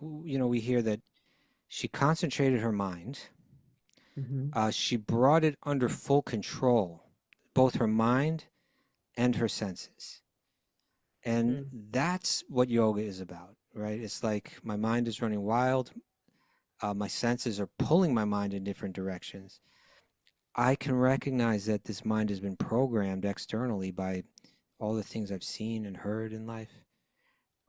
we hear that she concentrated her mind. Hmm. She brought it under full control, both her mind and her senses. And Mm. that's what yoga is about, right? It's like my mind is running wild. My senses are pulling my mind in different directions. I can recognize that this mind has been programmed externally by all the things I've seen and heard in life.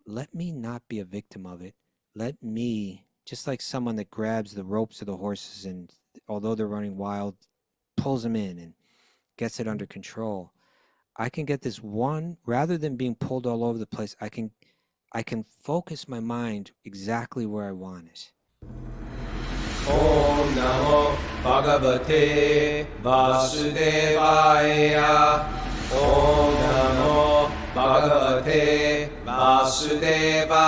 Let me not be a victim of it. Let me, just like someone that grabs the ropes of the horses and, although they're running wild, pulls them in and gets it under control. I can get this one, rather than being pulled all over the place, I can focus my mind exactly where I want it. Om Namo Bhagavate Vasudevaya. Om Namo Bhagavate Vasudevaya.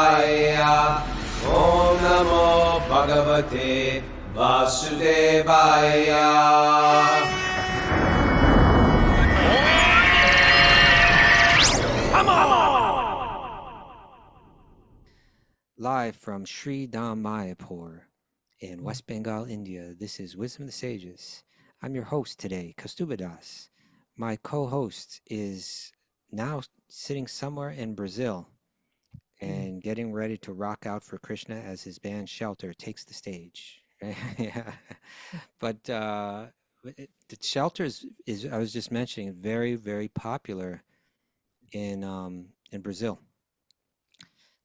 Om Namo Bhagavate Vasudevaya. Live from Sri Dham Mayapur in West Bengal, India, this is Wisdom of the Sages. I'm your host today, Kaustubha Das. My co-host is now sitting somewhere in Brazil and getting ready to rock out for Krishna as his band Shelter takes the stage. Yeah. But the Shelter is, I was just mentioning, very, very popular in Brazil.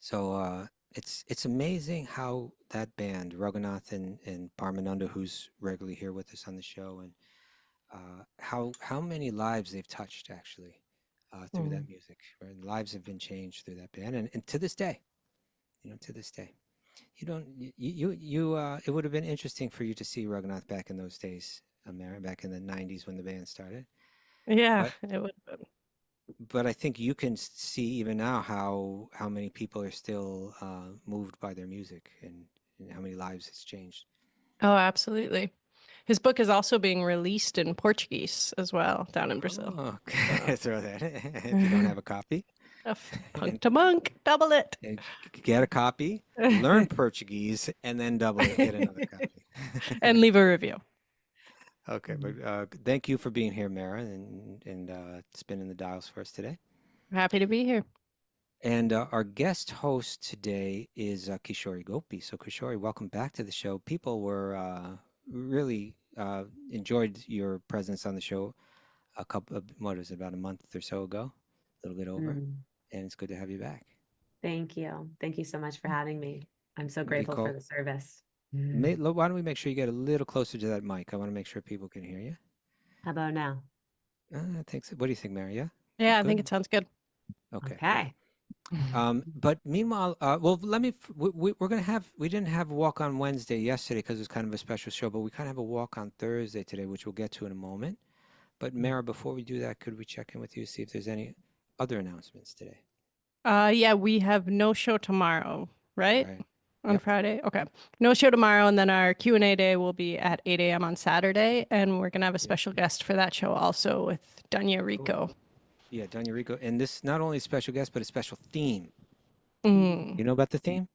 So it's amazing how that band, Raghunath and Parmananda, who's regularly here with us on the show, and how many lives they've touched actually through that Mm. music. Right? Lives have been changed through that band, and to this day, to this day, you don't it would have been interesting for you to see Raghunath back in those days, Mary, back in the '90s when the band started, Yeah, but. it would. But I think you can see even now how many people are still moved by their music and how many lives it's changed. Oh, absolutely. His book is also being released in Portuguese as well down in Brazil. Oh, So, okay. Throw that in. If you don't have a copy, punk to monk, double it. and get a copy, learn Portuguese, and then double it, get another copy. And leave a review. Okay, but Mhm. thank you for being here, Mara, and spinning the dials for us today. Happy to be here. And our guest host today is Kishori Gopi. So, Kishori, welcome back to the show. People were really enjoyed your presence on the show a couple of, what is it, about a month or so ago, a little bit over. Mm, And it's good to have you back. thank you. Thank you so much for having me. I'm so We grateful for call, the service. Mm. why don't we make sure you get a little closer to that mic? I want to make sure people can hear you. How about now? I think so. What do you think, Mary? Yeah? Yeah, I think Good? it sounds good. Okay, good. Okay. But meanwhile, well, let me, we're going to have, we didn't have a walk on Wednesday yesterday because it was kind of a special show, but we kind of have a walk on Thursday today, which we'll get to in a moment. But Mara, before we do that, could we check in with you, see if there's any other announcements today? Yeah, we have no show tomorrow, right? Right? On Yep. Friday. Okay. No show tomorrow, and then our Q&A day will be at 8 a.m. on Saturday, and we're gonna have a Yep. special guest for that show also with Danya Cool. Rico. Yeah, Doña Rico. And this not only a special guest, but a special theme. Mm. You know about the theme?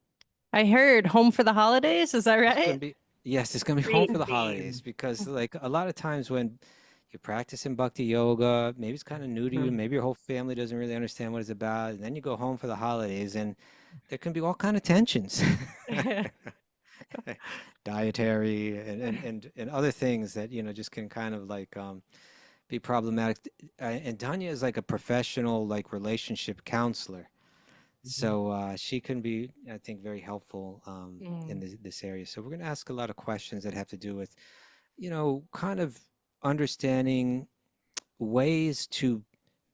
I heard home for the holidays. Is that It's going right? to be, yes, it's going to be home Great for the holidays theme. because, like, a lot of times when you're practicing bhakti yoga, maybe it's kind of new to you, maybe your whole family doesn't really understand what it's about, and then you go home for the holidays, and there can be all kind of tensions, dietary and other things that just can kind of like be problematic. And Tanya is like a professional like relationship counselor. So she can be, I think, very helpful in Mm. this area. So we're going to ask a lot of questions that have to do with, kind of understanding ways to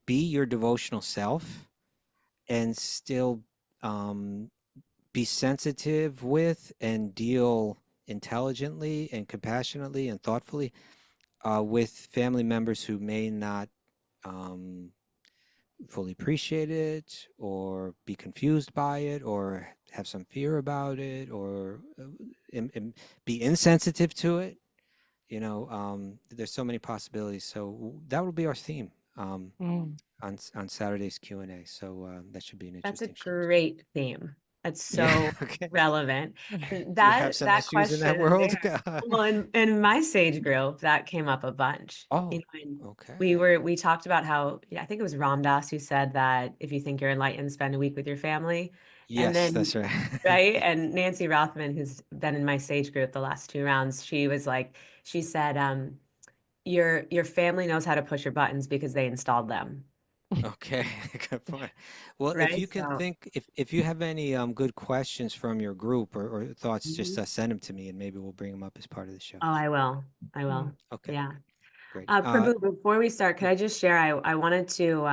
be your devotional self and still um, be sensitive with and deal intelligently and compassionately and thoughtfully with family members who may not um, fully appreciate it or be confused by it or have some fear about it or be insensitive to it. There's so many possibilities. So that will be our theme Mm. on Saturday's Q&A. So that should be an That's a interesting show. great theme. That's so Okay. relevant. And Do you have some that issues in that question world? there, well, in my sage group, that came up a bunch. Oh, And okay. we talked about how, yeah, I think it was Ram Dass who said that if you think you're enlightened, spend a week with your family. And Yes, then, that's right. right? And Nancy Rothman, who's been in my sage group the last 2 rounds, she was like, she said, your family knows how to push your buttons because they installed them. Okay, good point. Well, if Right? you can So, think, if you have any good questions from your group or thoughts, just mhm. send them to me and maybe we'll bring them up as part of the show. Oh, I will. I will. Okay, Yeah. great. Prabhu, before we start, could Yeah, I just share? I wanted to.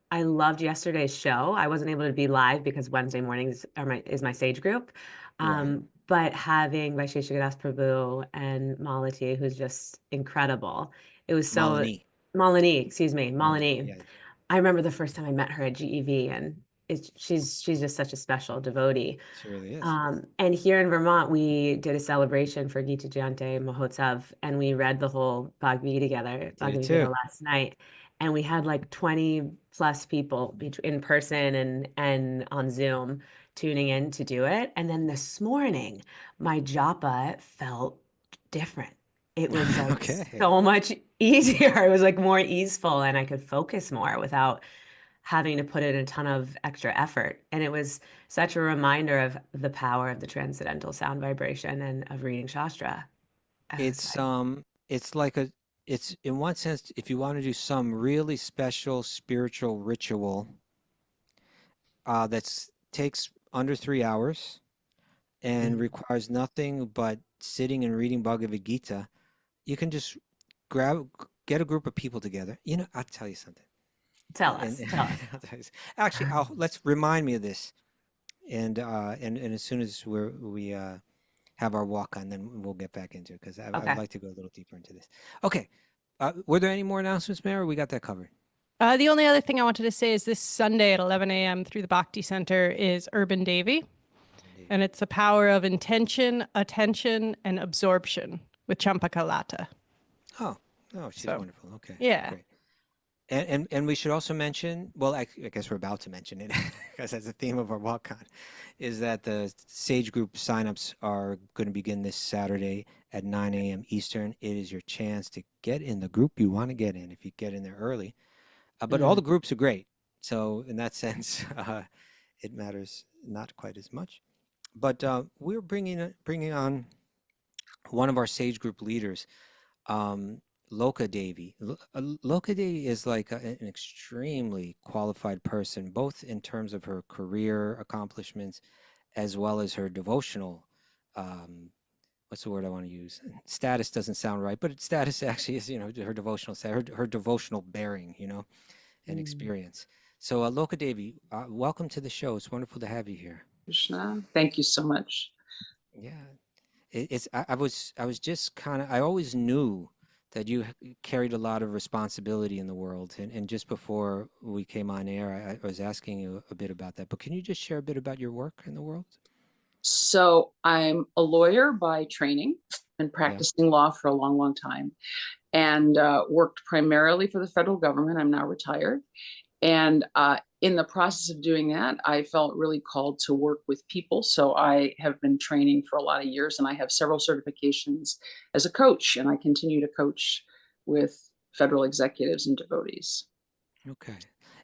I loved yesterday's show. I wasn't able to be live because Wednesday mornings is my sage group. right. But having Vaisheshikadas Prabhu and Malati, who's just incredible. It was so Malini. Malini, excuse me, Malini. Malini. Yeah, I remember the first time I met her at GEV, and she's just such a special devotee. she really is. And here in Vermont, we did a celebration for Gita Jayante Mahotsav, and we read the whole Did it Bhagavad too. Gita last night. And we had like 20 plus people in person and on Zoom tuning in to do it. And then this morning, my japa felt different. It was like Okay. so much easier. It was like more easeful, and I could focus more without having to put in a ton of extra effort. And it was such a reminder of the power of the transcendental sound vibration and of reading Shastra. I was It's like, it's like a it's in one sense, if you want to do some really special spiritual ritual that's takes under 3 hours and mm, requires nothing but sitting and reading Bhagavad Gita, you can just get a group of people together. You know, I'll tell you something. tell And us, tell us. I'll tell you, actually, let's remind me of this. And as soon as we have our walk on, then we'll get back into it because I would Okay. like to go a little deeper into this. Okay. Were there any more announcements, Mayor? Or we got that covered. The only other thing I wanted to say is this Sunday at 11 a.m. through the Bhakti Center is Urban Devi, and it's the power of intention, attention, and absorption with Champaka Lata. Oh, oh, she's So, wonderful. Okay, yeah. great. And we should also mention, well, I guess we're about to mention it because that's the theme of our walk-on, is that the Sage Group signups are going to begin this Saturday at 9 a.m. Eastern. It is your chance to get in the group you want to get in if you get in there early. But all Mm, the groups are great. So in that sense, it matters not quite as much. But we're bringing on one of our Sage Group leaders, um, Loka Devi. Loka Devi is like an extremely qualified person, both in terms of her career accomplishments as well as her devotional. Um, what's the word I want to use? Status doesn't sound right, but status actually is, her devotional, her devotional bearing, and mm. experience. So, Loka Devi, welcome to the show. It's wonderful to have you here. Krishna, thank you so much. Yeah, I was just kind of I always knew that you carried a lot of responsibility in the world, and just before we came on air, I was asking you a bit about that. But can you just share a bit about your work in the world? So I'm a lawyer by training, been Yeah. practicing law for a long, long time, and worked primarily for the federal government. I'm now retired. And in the process of doing that, I felt really called to work with people. So I have been training for a lot of years, and I have several certifications as a coach, and I continue to coach with federal executives and devotees. Okay.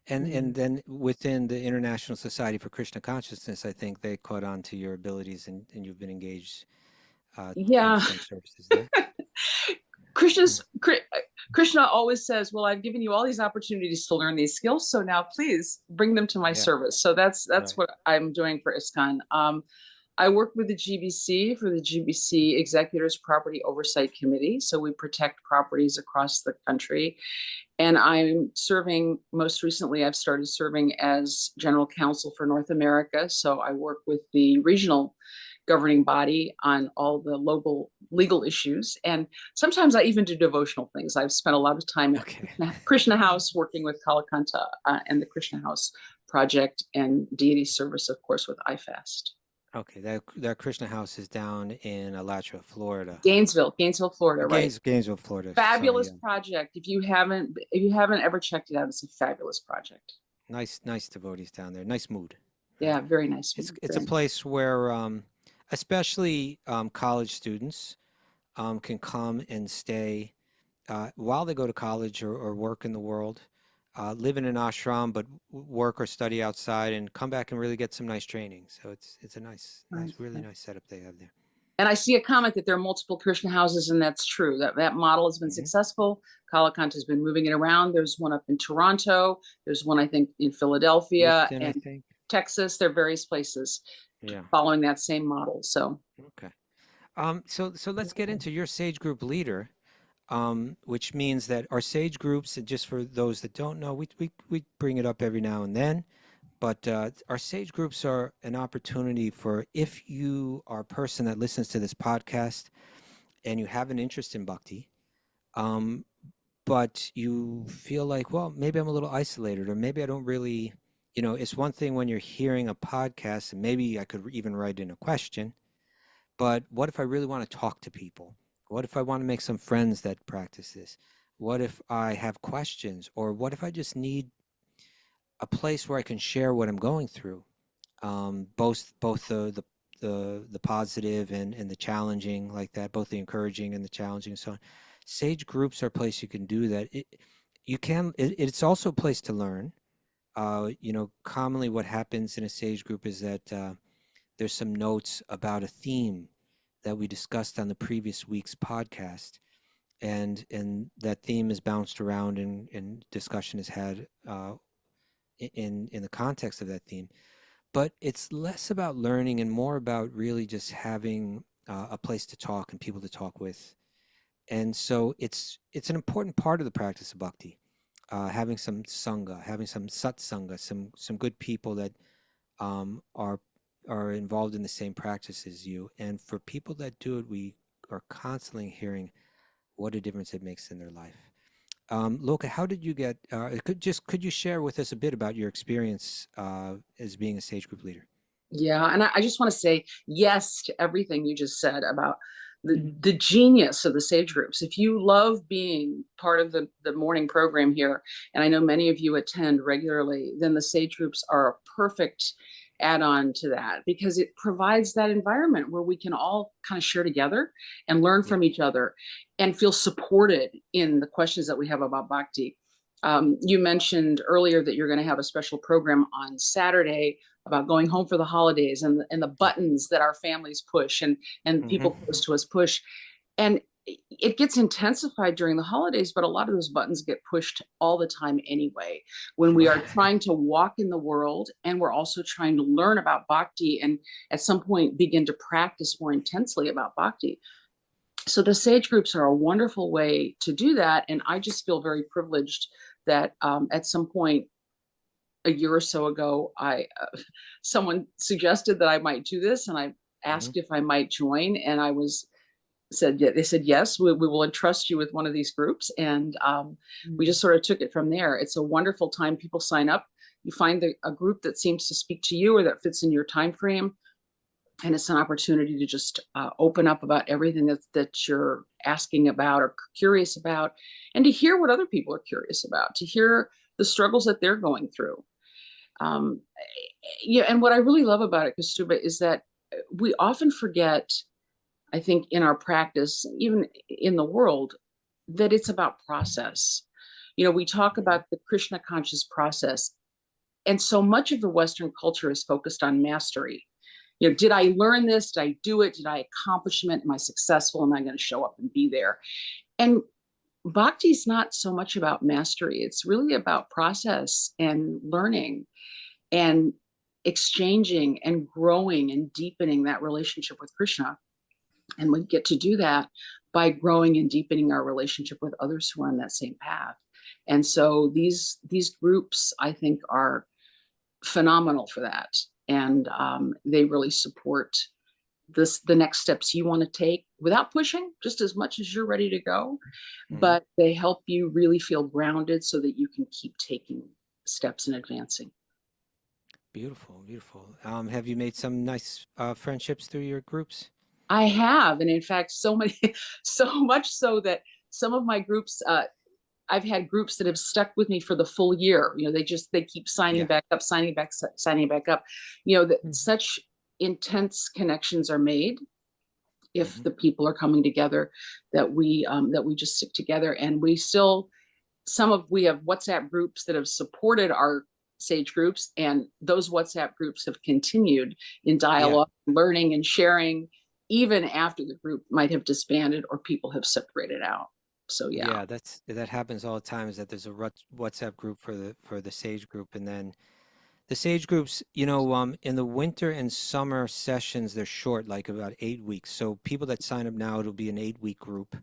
And then within the International Society for Krishna Consciousness, I think they caught on to your abilities, and you've been engaged in Yeah. some services there. Krishna always says, well, I've given you all these opportunities to learn these skills, so now please bring them to my Yeah. service. So that's Right. what I'm doing for ISKCON. I work with the GBC for the GBC Executors Property Oversight Committee. So we protect properties across the country. And I'm serving, most recently, I've started serving as general counsel for North America. So I work with the regional governing body on all the local legal issues. And sometimes I even do devotional things. I've spent a lot of time Okay. at Krishna House working with Kalakanta and the Krishna House Project, and deity service, of course, with iFast. Okay, that Krishna House is down in Alachua, Florida. Gainesville, Florida, right? Gainesville, Florida. Fabulous Sorry, project. If you haven't ever checked it out, it's a fabulous project. nice devotees down there. Nice mood. Yeah, very nice. It's a place where especially college students can come and stay while they go to college or work in the world, live in an ashram, but work or study outside, and come back and really get some nice training. So it's a nice, really nice setup they have there. And I see a comment that there are multiple Krishna houses, and that's true. That model has been successful. Kalakant has been moving it around. There's one up in Toronto. There's one, I think, in Philadelphia Houston, and I think. Texas. There are various places following that same model. So okay. So let's get into your Sage Group leader, which means that our Sage groups, and just for those that don't know, we bring it up every now and then, but our Sage groups are an opportunity for, if you are a person that listens to this podcast and you have an interest in bhakti, but you feel like, well, maybe I'm a little isolated, or maybe I don't really, it's one thing when you're hearing a podcast, and maybe I could even write in a question, but what if I really want to talk to people? What if I want to make some friends that practice this? What if I have questions? Or what if I just need a place where I can share what I'm going through? Both the positive and the challenging, like that, both the encouraging and the challenging and so on. Sage groups are a place you can do that. It's also a place to learn. Commonly what happens in a Sage group is that there's some notes about a theme that we discussed on the previous week's podcast, and that theme is bounced around and discussion is had in the context of that theme. But it's less about learning and more about really just having a place to talk and people to talk with. And so it's an important part of the practice of bhakti, having some sangha, having some satsanga, some good people that are involved in the same practice as you. And for people that do it, we are constantly hearing what a difference it makes in their life. Loka, how did you get, could you share with us a bit about your experience as being a Sage group leader? Yeah, and I just want to say yes to everything you just said about the genius of the Sage groups. If you love being part of the morning program here, and I know many of you attend regularly, then the Sage groups are a perfect add-on to that, because it provides that environment where we can all kind of share together and learn from each other and feel supported in the questions that we have about bhakti. You mentioned earlier that you're going to have a special program on Saturday about going home for the holidays and the buttons that our families push and people close to us push. And it gets intensified during the holidays, but a lot of those buttons get pushed all the time anyway, when we are trying to walk in the world and we're also trying to learn about bhakti and at some point begin to practice more intensely about bhakti. So the Sage groups are a wonderful way to do that. And I just feel very privileged that at some point a year or so ago, someone suggested that I might do this, and I asked if I might join, and they said yes, we will entrust you with one of these groups, and we just sort of took it from there. It's a wonderful time. People sign up, you find a group that seems to speak to you or that fits in your time frame, and it's an opportunity to just open up about everything that you're asking about or curious about, and to hear what other people are curious about, to hear the struggles that they're going through. And what I really love about it, Kaustubha, is that we often forget, I think, in our practice, even in the world, that it's about process. We talk about the Krishna conscious process, and so much of the Western culture is focused on mastery. Did I learn this? Did I do it? Did I accomplish it? Am I successful? Am I going to show up and be there? And bhakti is not so much about mastery. It's really about process and learning and exchanging and growing and deepening that relationship with Krishna. And we get to do that by growing and deepening our relationship with others who are on that same path. And so these groups, I think, are phenomenal for that. And they really support the next steps you want to take without pushing, just as much as you're ready to go. But they help you really feel grounded so that you can keep taking steps and advancing. Beautiful, beautiful. Have you made some nice friendships through your groups? I have, and in fact, so much so that some of my groups I've had groups that have stuck with me for the full year. They keep signing back up, signing back up. That such intense connections are made if the people are coming together, that we just stick together. And we have WhatsApp groups that have supported our Sage groups, and those WhatsApp groups have continued in dialogue, learning and sharing, even after the group might have disbanded or people have separated out. So that happens all the time, is that there's a WhatsApp group for the Sage group, and then the Sage groups, in the winter and summer sessions, they're short, like about 8 weeks. So people that sign up now, it'll be an 8-week group.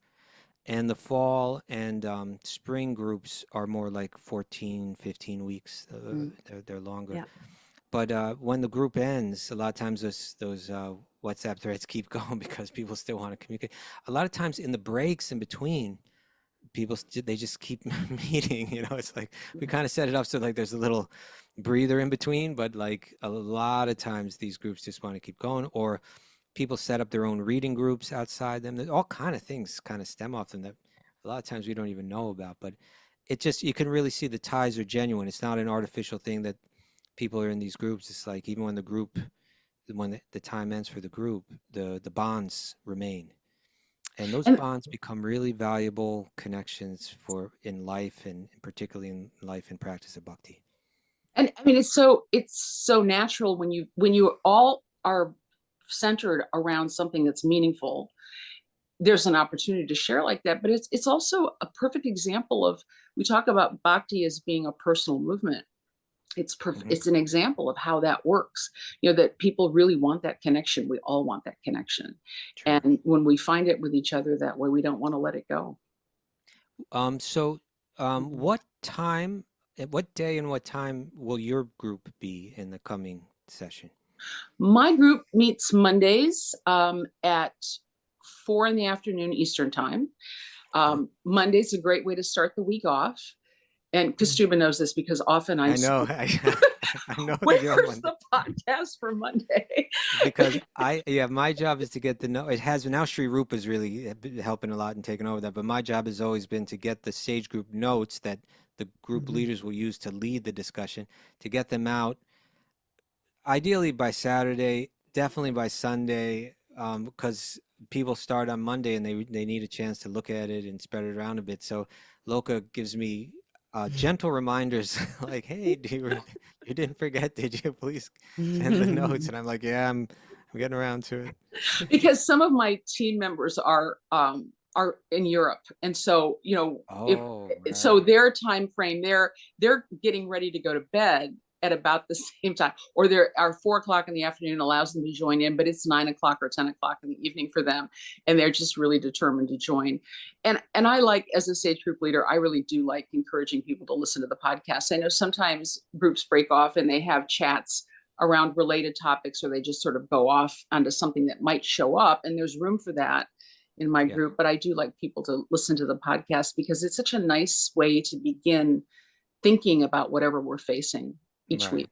And the fall and spring groups are more like 14, 15 weeks. They're longer. Yeah. But when the group ends, a lot of times those WhatsApp threads keep going because people still want to communicate. A lot of times in the breaks in between, they just keep meeting. It's like we kind of set it up so like there's a little breather in between, but like a lot of times these groups just want to keep going, or people set up their own reading groups outside them. There's all kind of things kind of stem off them that a lot of times we don't even know about, but you can really see the ties are genuine. It's not an artificial thing that people are in these groups. It's like even when the time ends for the group, the bonds remain. And those bonds become really valuable connections in life, and particularly in life and practice of bhakti. And I mean, it's so natural when you all are centered around something that's meaningful. There's an opportunity to share like that, but it's also a perfect example of, we talk about bhakti as being a personal movement. It's perfect. It's an example of how that works. That people really want that connection. We all want that connection. True. And when we find it with each other that way, we don't want to let it go. What day and what time will your group be in the coming session? My group meets Mondays at 4 p.m. Eastern time. Monday's a great way to start the week off. And Kastuba knows this because often I know. I know. Where's the podcast for Monday? Because my job is to get the note. It has now. Sri Rupa is really helping a lot and taking over that. But my job has always been to get the Sage group notes that the group leaders will use to lead the discussion, to get them out. Ideally by Saturday, definitely by Sunday, because people start on Monday and they need a chance to look at it and spread it around a bit. So Loka gives me gentle reminders like, hey, you didn't forget, did you? Please send the notes. And I'm like, yeah, I'm getting around to it. Because some of my team members are in Europe, and so so their time frame, they're getting ready to go to bed at about the same time, or our 4 p.m. in the afternoon allows them to join in, but it's 9 o'clock or 10 o'clock in the evening for them. And they're just really determined to join. And I like, as a Sage group leader, I really do like encouraging people to listen to the podcast. I know sometimes groups break off and they have chats around related topics, or they just sort of go off onto something that might show up. And there's room for that in my group, but I do like people to listen to the podcast because it's such a nice way to begin thinking about whatever we're facing each week.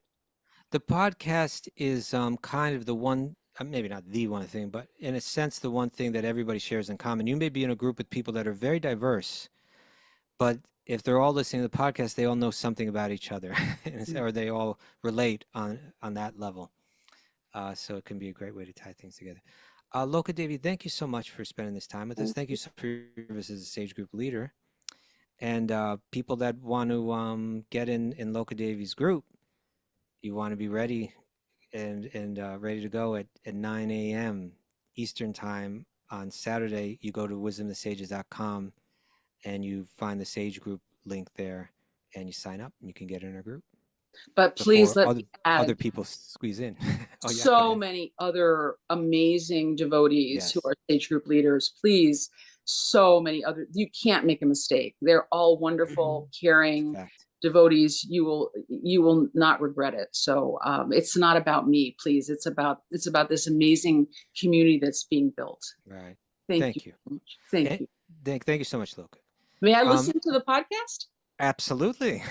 The podcast is kind of the one, maybe not the one thing, but in a sense, the one thing that everybody shares in common. You may be in a group with people that are very diverse, but if they're all listening to the podcast, they all know something about each other, or they all relate on that level. So it can be a great way to tie things together. Loka Devi, thank you so much for spending this time with us. Thank you so much for your service as a Sage group leader. And people that want to get in Loka Devi's group, you want to be ready and ready to go at 9 a.m. Eastern time on Saturday. You go to wisdomthesages.com and you find the Sage group link there, and you sign up and you can get in our group. But please let me add, other people squeeze in. So many other amazing devotees who are Sage group leaders. Please, so many other, you can't make a mistake. They're all wonderful, caring devotees. You will not regret it. So it's not about me, please. It's about this amazing community that's being built. Right. Thank you. Thank you. Thank you so much, Loka. May I listen to the podcast? Absolutely.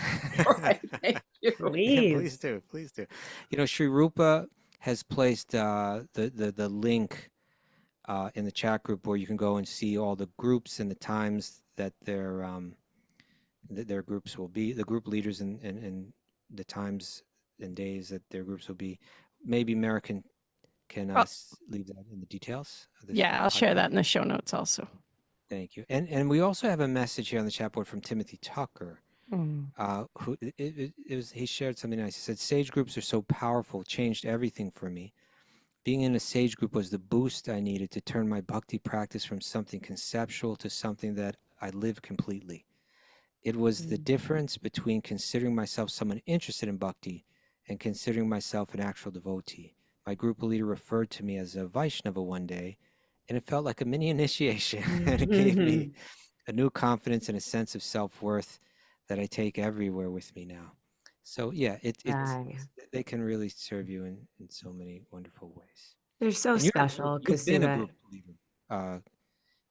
All right, thank you. Please. Please do. Sri Rupa has placed the link in the chat group where you can go and see all the groups and the times that they're their groups will be, the group leaders and the times and days that their groups will be. Maybe Mara can Oh, leave that in the details of this yeah, I'll share podcast. that in the show notes also. Thank you. And we also have a message here on the chat board from Timothy Tucker, Mm. who it was, he shared something nice. He said, "Sage groups are so powerful, changed everything for me. Being in a sage group was the boost I needed to turn my bhakti practice from something conceptual to something that I live completely. It was the difference between considering myself someone interested in bhakti and considering myself an actual devotee. My group leader referred to me as a Vaishnava one day, and it felt like a mini initiation, and it gave me a new confidence and a sense of self-worth that I take everywhere with me now." So yeah, Right. they can really serve you in so many wonderful ways. They're so And special, you've been a Kasuba. group leader,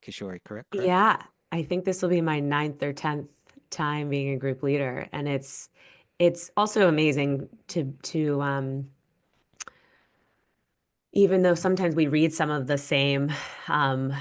Kishori, correct? Yeah, I think this will be my ninth or 10th time being a group leader. And it's also amazing to even though sometimes we read some of the same um,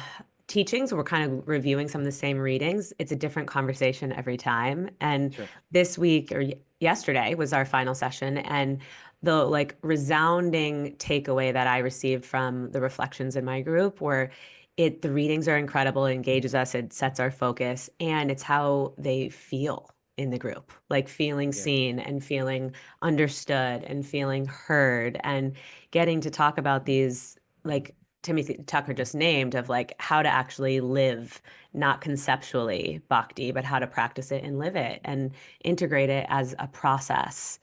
teachings, we're kind of reviewing some of the same readings. It's a different conversation every time. And Sure. this week or yesterday was our final session, and the like resounding takeaway that I received from the reflections in my group were the readings are incredible, it engages us, it sets our focus, and it's how they feel in the group, like feeling Yeah. seen and feeling understood and feeling heard and getting to talk about these, like Timothy Tucker just named, of like how to actually live, not conceptually bhakti, but how to practice it and live it and integrate it as a process,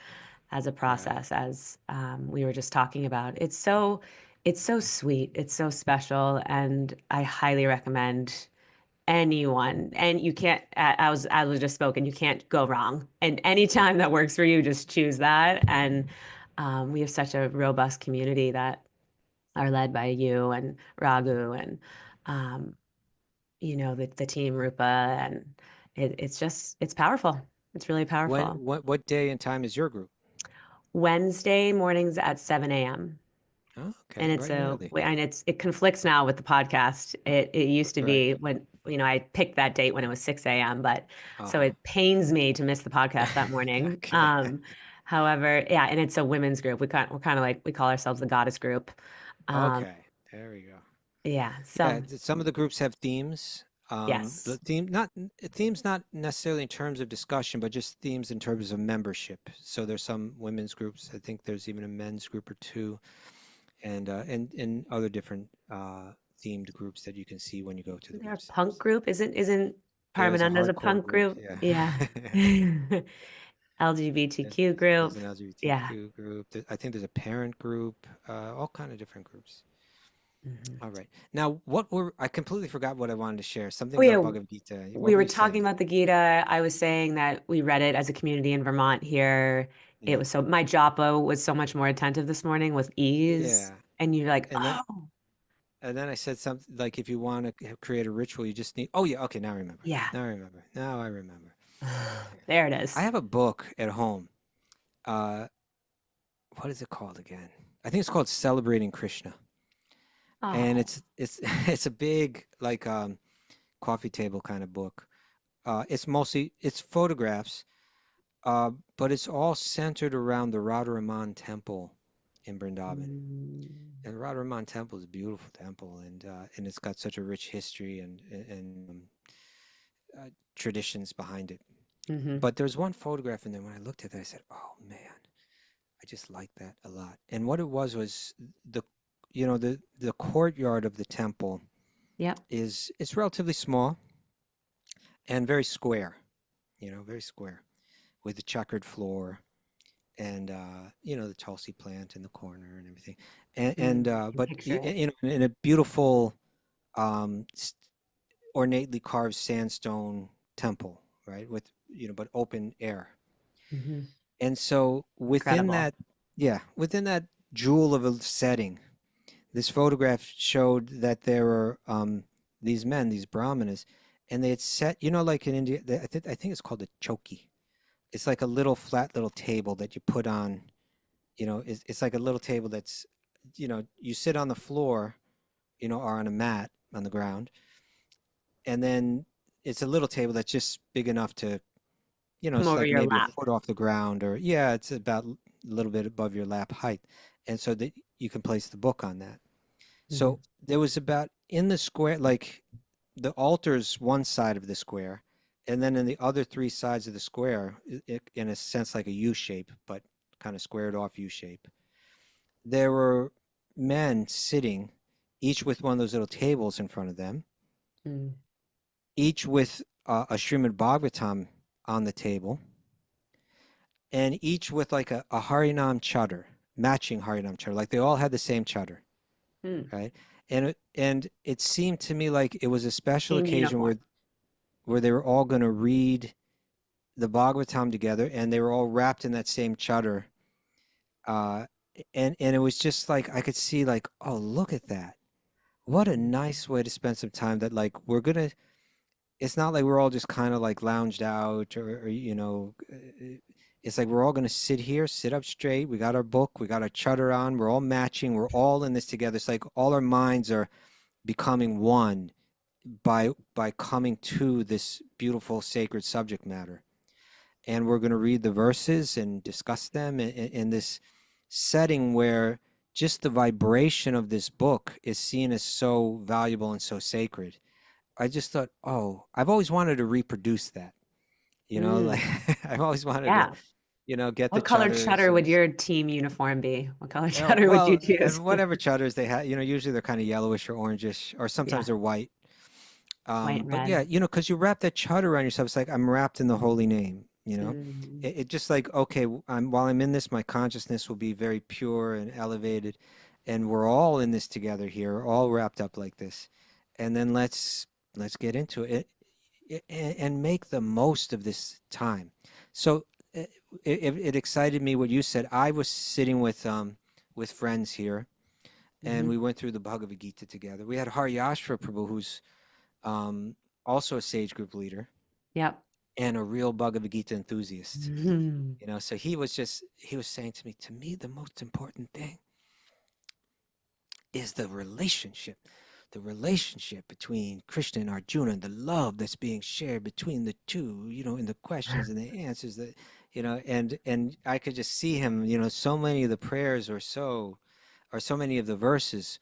Right. as we were just talking about. It's so sweet. It's so special. And I highly recommend anyone. And you can't, I was just spoken, you can't go wrong. And any Yeah. time that works for you, just choose that. And we have such a robust community that are led by you and Raghu and um, the team Rupa, and it's just it's powerful. It's really When powerful. what day and time is your group? Wednesday mornings at 7 a.m. Oh, And okay, bright and early. it conflicts now with the podcast. It used to Right. be when I picked that date when it was 6 a.m. But so Uh-huh. it pains me to miss the podcast that morning. Okay. However, yeah, and it's a women's group. We're kind of like we call ourselves the goddess group. Um, Okay. There we go. yeah. Yeah, So some of the groups have themes. The yes. themes not necessarily in terms of discussion, but just themes in terms of membership. So there's some women's groups. I think there's even a men's group or two, and other different themed groups that you can see when you go to the Their punk websites. group isn't Yeah, there's a Paramananda's a hardcore punk group. group? Yeah. Yeah. Yeah, LGBTQ there's group. an Yeah. LGBTQ group. I think there's a parent group. All kind of different groups. Mhm. All right. Now, I completely forgot what I wanted to share. Something Oh yeah, about Bhagavad Gita. What we were were you talking saying? about the Gita. I was saying that we read it as a community in Vermont here. It Yeah. was so my japa was so much more attentive this morning with ease. Yeah. And you're like, And then oh, and then I said something like, if you want to create a ritual, you just need. Oh yeah. Okay. Now I remember. yeah. Now I remember. Now I remember. There it I is. have a book at home. Uh, what is it called again? I think it's called Celebrating Krishna, and Oh. it's it's a big like coffee table kind of book. It's photographs, but it's all centered around the Radharaman temple in Vrindavan. Mm-hmm. And Radharaman temple is a beautiful temple, and it's got such a rich history and traditions behind it. But there's one photograph in there. When I looked at it, I said, "Oh man, I just like that a lot." And what it was the, the courtyard of the temple Yep. it's relatively small and very square, very square with the checkered floor and the tulsi plant in the corner and everything, I can but picture it. in a beautiful um, s- ornately carved sandstone temple, right? With but open air. Hmm. And so Incredible. within that jewel of a setting, this photograph showed that there were these men, these brahmanas, and they had set, like in India, I think it's called a choki. It's like a little flat little table that you put on, it's like a little table that's, you sit on the floor, or on a mat on the ground, and then it's a little table that's just big enough to you know, Come it's over like your maybe a lap. foot off the ground, or yeah, it's about a little bit above your lap height. And so that you can place the book on that. So there was about in the square, like the altar's one side of the square, and then in the other three sides of the square, in a sense like a U shape, but kind of squared off U shape, there were men sitting, each with one of those little tables in front of them, Mm. each with a Srimad Bhagavatam on the table, and each with like a Harinam chadar, matching Harinam chadar, like they all had the same chadar, Mm. right? And it seemed to me like it was a special Same occasion uniform. where they were all going to read the Bhagavatam together, and they were all wrapped in that same chadar. And it was just like I could see like, oh, look at that. What a nice way to spend some time that like we're gonna it's not like we're all just kind of like lounged out or you know it's like we're all going to sit here, sit up straight, we got our book, we got our chadar on, we're all matching, we're all in this together. It's like all our minds are becoming one by coming to this beautiful sacred subject matter, and we're going to read the verses and discuss them in this setting where just the vibration of this book is seen as so valuable and so sacred. I just thought, oh, I've always wanted to reproduce that. You know, like I've always wanted to, Yeah. you know, get the What color chatters chadar and would your team uniform be? What color you know, chadar would you well, choose? whatever chatters they have, you know, usually they're kind of yellowish or orangish, or sometimes Yeah. they're white. White and But yeah, red. you know, because you wrap that chatter around yourself, it's like I'm wrapped in the holy name. You know, Mm. it just like okay, while I'm in this, my consciousness will be very pure and elevated, and we're all in this together here, all wrapped up like this, and then let's get into it and make the most of this time. So it excited me what you said. I was sitting with friends here, and we went through the Bhagavad Gita together. We had Haryashra Prabhu, who's also a sage group leader Yep. and a real Bhagavad Gita enthusiast. Mhm. You know, so he was saying to me, the most important thing is the relationship between Krishna and Arjuna, and the love that's being shared between the two, you know, in the questions and the answers that, you know, and I could just see him, you know, so many of the prayers or so many of the verses,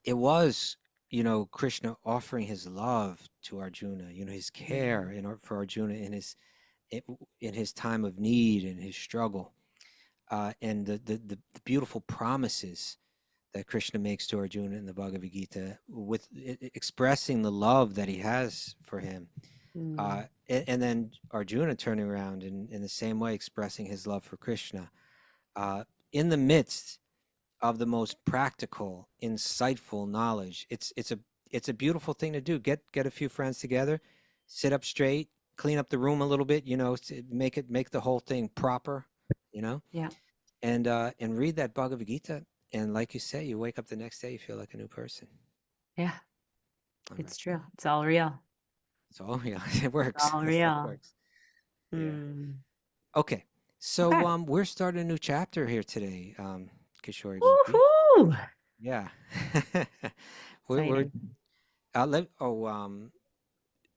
it was, you know, Krishna offering his love to Arjuna, you know, his care for Arjuna in his time of need and his struggle, and the beautiful promises that Krishna makes to Arjuna in the Bhagavad Gita, with expressing the love that he has for him, Mm. and then Arjuna turning around and in the same way expressing his love for Krishna, in the midst of the most practical, insightful knowledge. It's a beautiful thing to do. Get a few friends together, sit up straight, clean up the room a little bit, you know, make the whole thing proper, you know, Yeah. and read that Bhagavad Gita. And like you say, you wake up the next day, you feel like a new person. Yeah. All It's right. true. It's all real. So yeah, it works. All That stuff real. works. Yeah. Mm. Okay. So Okay. we're starting a new chapter here today, Kishore Gopi. Woohoo! Yeah. we're Exciting.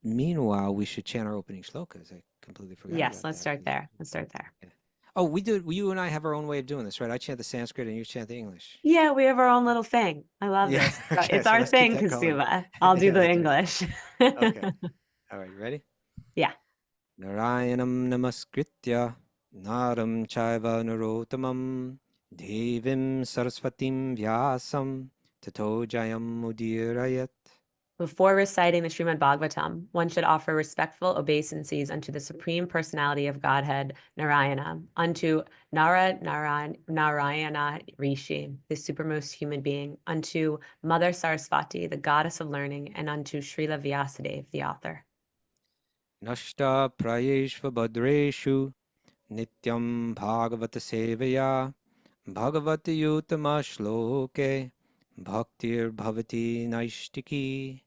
meanwhile, we should chant our opening shlokas. I completely forgot Yes, about let's that. start there. Let's start there. Yeah. Oh, we do. You and I have our own way of doing this, right? I chant the Sanskrit and you chant the English. Yeah, we have our own little thing. I love Yeah. this. Okay. It's So our let's keep thing, that going. Kasuba. I'll do Yeah, the that's right. English. Okay. All right. Ready? Yeah. Narayanam namaskritya naram chaiva narotamam devim saraswatim vyasam tato jayam udirayat. Before reciting the Srimad Bhagavatam, one should offer respectful obeisances unto the Supreme Personality of Godhead, Narayana, unto Narayana Rishi, the supermost human being, unto Mother Saraswati, the goddess of learning, and unto Srila Vyasadeva, the author. Nashta prayeshva badreshu nityam bhagavata sevaya bhagavati yutama shloke bhaktir bhavati naishtiki.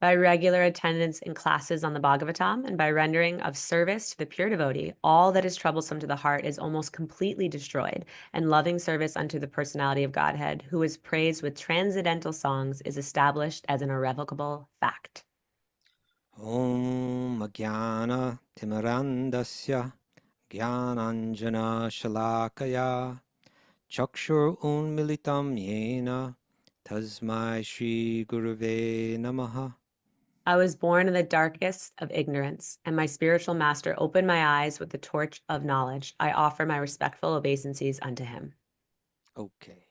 By regular attendance in classes on the Bhagavatam and by rendering of service to the pure devotee, all that is troublesome to the heart is almost completely destroyed, and loving service unto the personality of Godhead, who is praised with transcendental songs, is established as an irrevocable fact. Om Jnana Timirandasya Jnananjana Shalakaya Chakshur Unmilitam Yena Tasmai Shri Gurave Namaha. I was born in the darkest of ignorance, and my spiritual master opened my eyes with the torch of knowledge. I offer my respectful obeisances unto him. Okay.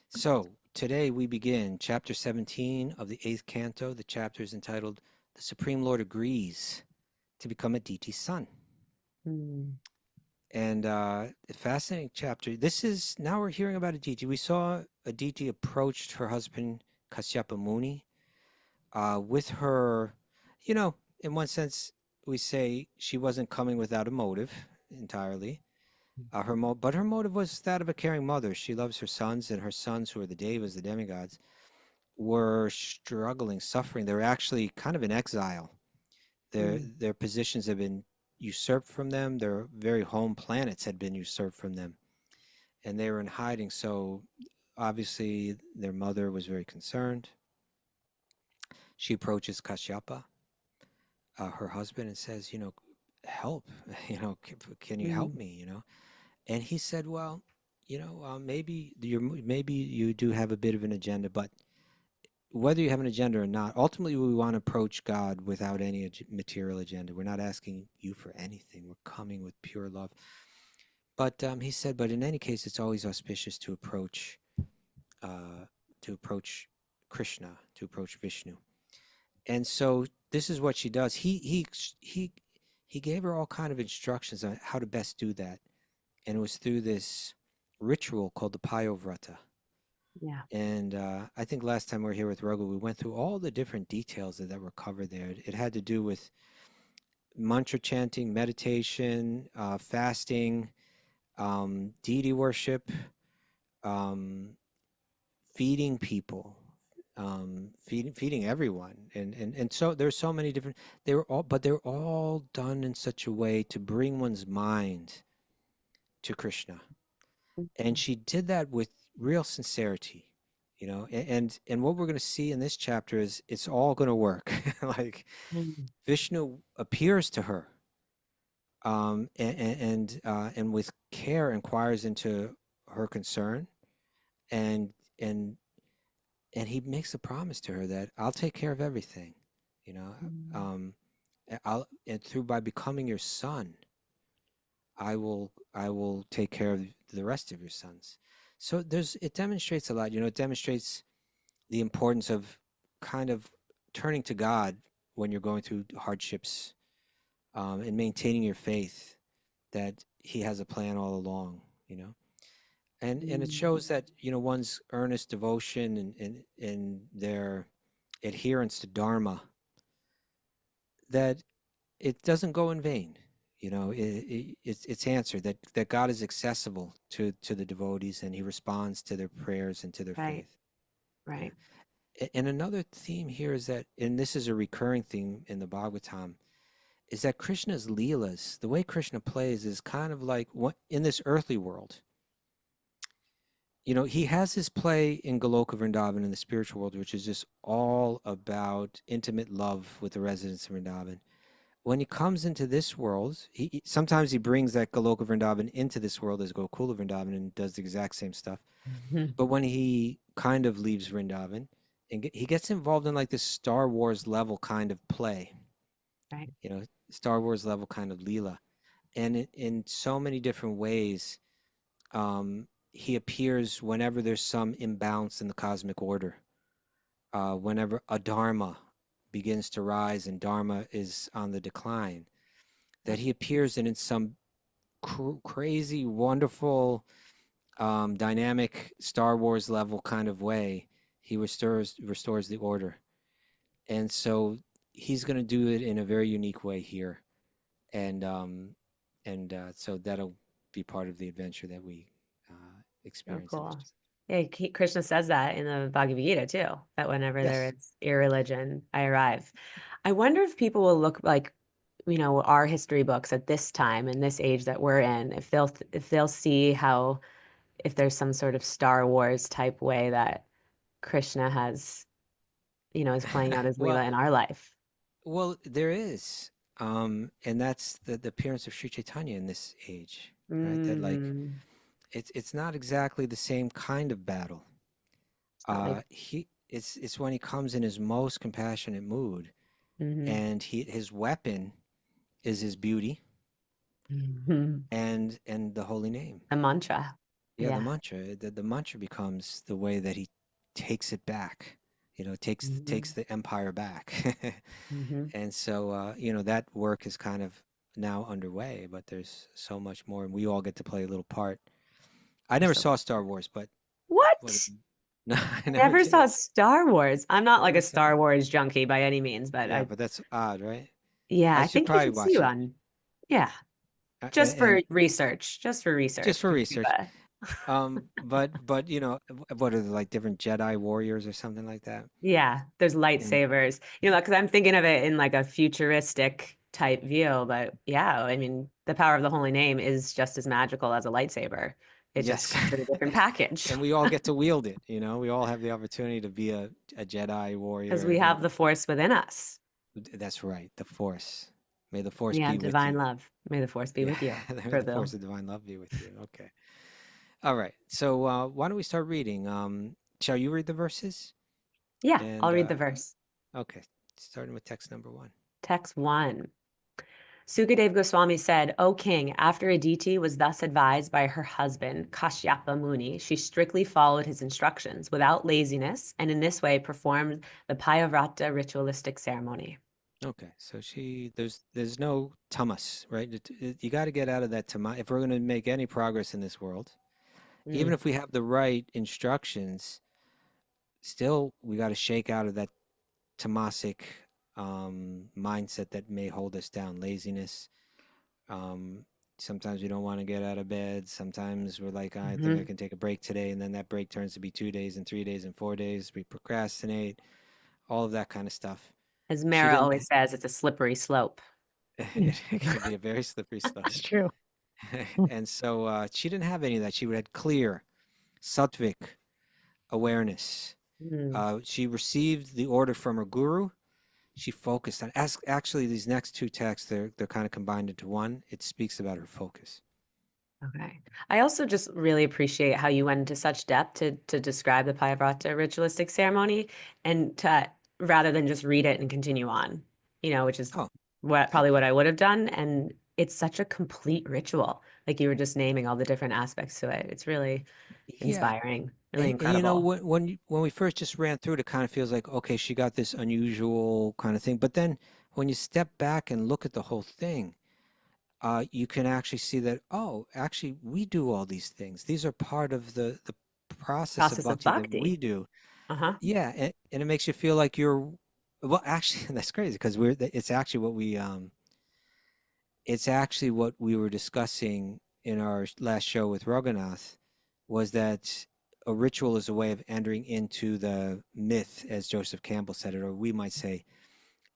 So today we begin chapter 17 of the 8th canto. The chapter is entitled The Supreme Lord Agrees to Become Aditi's Son. And a fascinating chapter. This is, now we're hearing about Aditi. We saw Aditi approached her husband Kashyapa Muni with her, in one sense, we say she wasn't coming without a motive entirely. But her motive was that of a caring mother. She loves her sons, and her sons, who are the devas, the demigods, were struggling, suffering. They were actually kind of in exile. Their positions have been usurped from them. Their very home planets had been usurped from them, and they were in hiding. So obviously their mother was very concerned. She approaches Kashyapa, her husband, and says, help, can you help me, And he said, well, maybe you do have a bit of an agenda, but whether you have an agenda or not, ultimately we want to approach God without any material agenda. We're not asking you for anything. We're coming with pure love. But he said, but in any case, it's always auspicious to approach Krishna, to approach Vishnu. And so this is what she does. He gave her all kind of instructions on how to best do that. And it was through this ritual called the Payovrata. Yeah. And I think last time we were here with Raghu, we went through all the different details that were covered there. It had to do with mantra chanting, meditation, fasting, deity worship, feeding people, feeding everyone, and so there's so many different. They're all done in such a way to bring one's mind to Krishna, and she did that with real sincerity. And what we're going to see in this chapter is it's all going to work. Like Vishnu appears to her, and with care inquires into her concern, and and he makes a promise to her that I'll take care of everything, by becoming your son, I will take care of the rest of your sons. So it demonstrates a lot. It demonstrates the importance of kind of turning to God when you're going through hardships, and maintaining your faith that he has a plan all along, and it shows that, one's earnest devotion and their adherence to Dharma, that it doesn't go in vain. It's answered, that God is accessible to the devotees, and he responds to their prayers and to their faith. Right. And another theme here is that, and this is a recurring theme in the Bhagavatam, is that Krishna's Leelas, the way Krishna plays, is kind of like what in this earthly world. He has his play in Goloka Vrindavan in the spiritual world, which is just all about intimate love with the residents of Vrindavan. When he comes into this world, sometimes he brings that Goloka Vrindavan into this world as Gokula Vrindavan and does the exact same stuff. But when he kind of leaves Vrindavan, and he gets involved in like this Star Wars level kind of play, Right. Star Wars level kind of Leela. And in so many different ways, he appears whenever there's some imbalance in the cosmic order, whenever adharma begins to rise and dharma is on the decline, that he appears in some crazy, wonderful, dynamic Star Wars level kind of way. He restores the order. And so he's going to do it in a very unique way here. And so that'll be part of the adventure that we experience. Oh, cool. Yeah, Krishna says that in the Bhagavad Gita too, that whenever there is irreligion, I arrive. I wonder if people will look like, our history books at this time and this age that we're in, if they'll see how, if there's some sort of Star Wars type way that Krishna has, is playing out his Leela in our life. Well, there is. And that's the appearance of Sri Chaitanya in this age, right? That like Mm, it's not exactly the same kind of battle. it's not like, It's when he comes in his most compassionate mood, hmm and his weapon is his beauty and the holy name. a mantra. Yeah, the Yeah. mantra. The mantra becomes the way that he takes it back. Takes hmm the empire back. hmm And so, that work is kind of now underway, but there's so much more, and we all get to play a little part. I never So, saw Star Wars, but what? what? No, I I never never saw did. Star Wars. I'm not like Never a saw Star it. Wars junkie by any means, but Yeah, but that's odd, right? yeah, I I should think we probably should see watch it. one. Yeah, And just for just research, for research. Kastuba. But what are they, like different Jedi warriors or something like that? Yeah, there's And lightsabers. Because I'm thinking of it in like a futuristic type view, but yeah, I mean, the power of the holy name is just as magical as a lightsaber. It just yes, comes in a different package and we all get to wield it. We all have the opportunity to be a Jedi because warrior, we have and the force within us. that's right, the Force. May the Force Yeah, be with divine you. love. May the force be Yeah, with you, may the Prabhu. Force of divine love be with you. Okay. All right. So why don't we start reading? Shall you read the verses? Yeah, I'll And read the verse. okay, starting with text number 1. Text 1. Sukadeva Goswami said, O king, after Aditi was thus advised by her husband, Kashyapa Muni, she strictly followed his instructions without laziness and in this way performed the Payavrata ritualistic ceremony. Okay, so there's no tamas, right? You got to get out of that tamas if we're going to make any progress in this world. Even Mm, if we have the right instructions, still we got to shake out of that tamasic mindset that may hold us down. Laziness. Um, Sometimes we don't want to get out of bed. Sometimes we're like, I think I mhm. can take a break today, and then that break turns to be 2 days and 3 days and 4 days. We procrastinate, all of that kind of stuff. As She Mara didn't. always says, it's a slippery slope. It can be a very slippery slope. That's true. And so she didn't have any of that. She had clear sattvic awareness. Mm, She received the order from her guru. She focused on. Actually, these next two texts, they're kind of combined into one. It speaks about her focus. okay. I also just really appreciate how you went into such depth to describe the Payavrata ritualistic ceremony and to rather than just read it and continue on, which is Oh, probably what I would have done. And it's such a complete ritual. Like you were just naming all the different aspects to it. It's really yeah. inspiring, really And incredible. when we first just ran through it, it kind of feels like, okay, she got this unusual kind of thing. But then when you step back and look at the whole thing, you can actually see that, oh, actually, we do all these things. These are part of the process of Process of bhakti that we bhakti. do. Uh-huh. Yeah, and it makes you feel like you're, well, actually, that's crazy because it's actually what we were discussing in our last show with Raghunath, was that a ritual is a way of entering into the myth, as Joseph Campbell said it, or we might say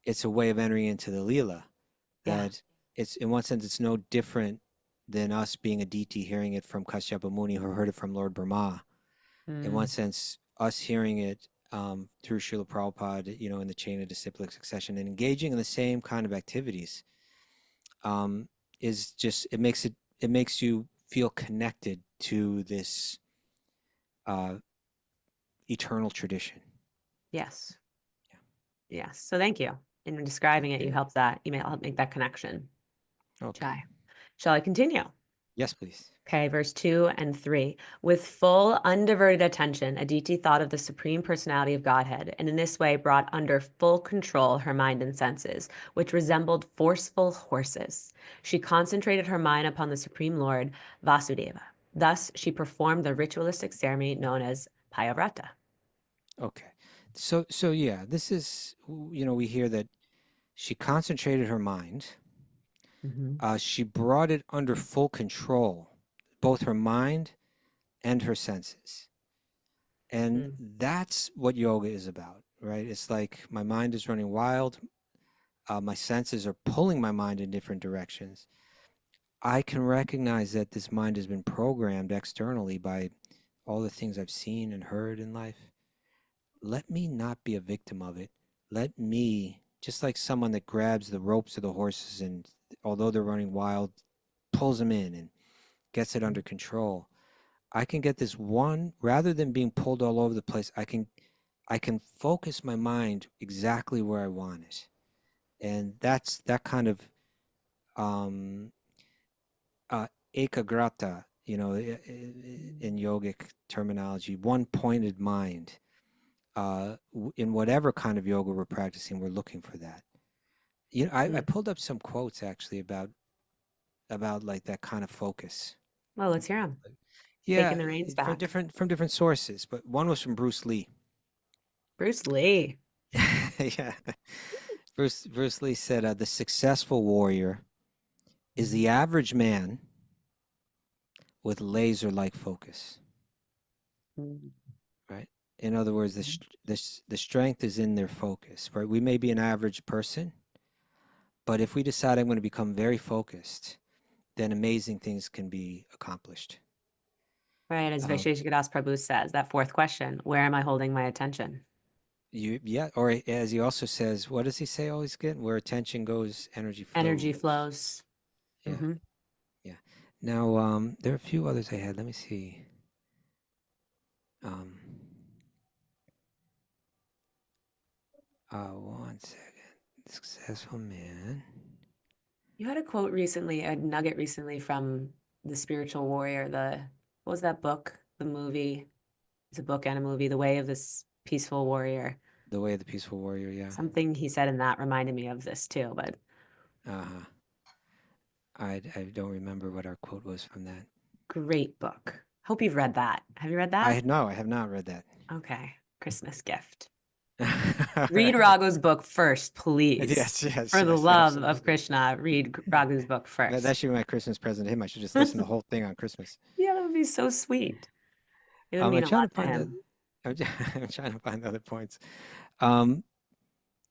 it's a way of entering into the Leela. Yeah. That it's, in one sense, it's no different than us being a DT hearing it from Kashyapa Muni, who heard it from Lord Brahma. In one Mm, sense, us hearing it through Srila Prabhupada, in the chain of disciplic succession and engaging in the same kind of activities, um, is just, it makes you feel connected to this uh, eternal tradition. yes. Yeah. Yes. So thank you. In describing it, Okay. you may help make that connection. Okay. Jai. Shall I continue? Yes, please. Okay, verse 2 and 3. With full, undiverted attention, Aditi thought of the Supreme Personality of Godhead, and in this way brought under full control her mind and senses, which resembled forceful horses. She concentrated her mind upon the Supreme Lord, Vasudeva. Thus, she performed the ritualistic ceremony known as Payavrata. Okay. So yeah, this is, we hear that she concentrated her mind. Mhm. She brought it under full control, both her mind and her senses. And Mm. that's what yoga is about, right? It's like my mind is running wild. My senses are pulling my mind in different directions. I can recognize that this mind has been programmed externally by all the things I've seen and heard in life. Let me not be a victim of it. Let me just like someone that grabs the ropes of the horses and, although they're running wild, pulls them in and gets it under control. I can get this one, rather than being pulled all over the place, I can focus my mind exactly where I want it. And that's that kind of um, ekagrata, in yogic terminology, one-pointed mind. In whatever kind of yoga we're practicing, we're looking for that. I pulled up some quotes actually about like that kind of focus. Well, let's hear them. Yeah, Taking the reins from back. different sources, but one was from Bruce Lee. Bruce Lee. Yeah, Bruce Lee said, "The successful warrior is the average man with laser-like focus." Mm. Right. In other words, the strength is in their focus. Right. We may be an average person, but if we decide I'm going to become very focused, then amazing things can be accomplished. Right, as Visheshikidas Prabhu says, that fourth question, where am I holding my attention? Or as he also says, what does he say always again? Where attention goes, energy flows. Energy flows. Yeah. Mm-hmm. Yeah. Now, there are a few others I had. Let me see. One second. Successful man. You had a quote recently, a nugget recently from The Spiritual Warrior, what was that book? The movie. It's a book and a movie, The Way of this Peaceful Warrior. The Way of the Peaceful Warrior, yeah. Something he said in that reminded me of this too, but Uh-huh. I don't remember what our quote was from that. great book. Hope you've read that. Have you read that? I have not read that. Okay. Christmas gift. Read Raghu's book first, please. Yes. For the yes, love absolutely. of Krishna, read Raghu's book first. That should be my Christmas present to him. I should just listen to the whole thing on Christmas. Yeah, that would be so sweet. It would mean a lot to him. I'm trying to find other points.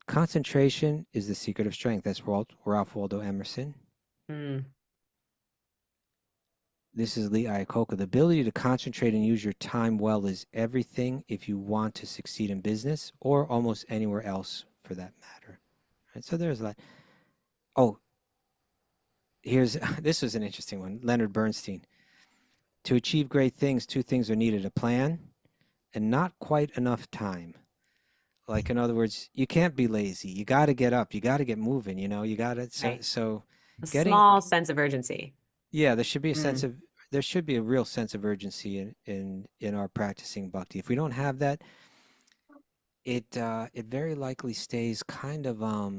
Concentration is the secret of strength. That's Ralph Waldo Emerson. Mm. This is Lee Iacocca. The ability to concentrate and use your time well is everything if you want to succeed in business or almost anywhere else for that matter. Right, so there's that. Oh, this was an interesting one. Leonard Bernstein. To achieve great things, two things are needed: a plan and not quite enough time. Like, in other words, you can't be lazy. You got to get up. You got to get moving. You got to. Right. So A small sense of urgency. Yeah, there should be there should be a real sense of urgency in our practicing bhakti. If we don't have that, it very likely stays kind of I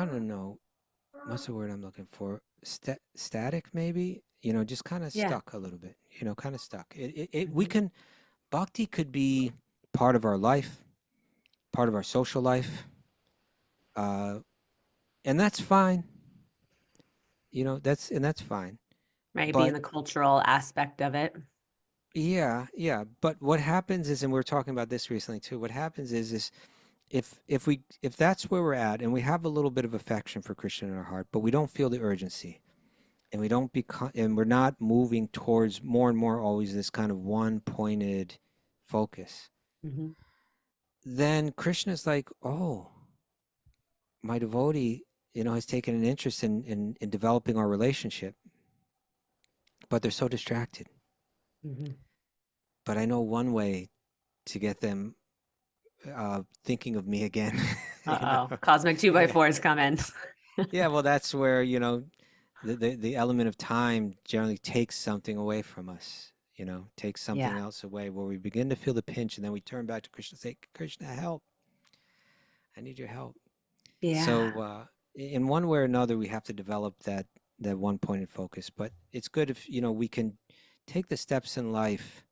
don't know, what's the word I'm looking for? Static maybe. Just kind of stuck a little bit. Kind of stuck. We can bhakti could be part of our life, part of our social life, and that's fine. That's fine. Right, But being the cultural aspect of it. yeah. But what happens is, and we were talking about this recently too, what happens is if that's where we're at and we have a little bit of affection for Krishna in our heart, but we don't feel the urgency and we're not moving towards more and more always this kind of one-pointed focus, Mm-hmm. then Krishna's like, oh, my devotee, has taken an interest in developing our relationship, but they're so distracted. Mm-hmm. But I know one way to get them thinking of me again. Cosmic 2x4s come in. Yeah, well, that's where the element of time generally takes something away from us. Takes something else away, where we begin to feel the pinch, and then we turn back to Krishna and say, Krishna, help. I need your help. Yeah. So in one way or another, we have to develop that one-pointed focus. But it's good if we can take the steps in life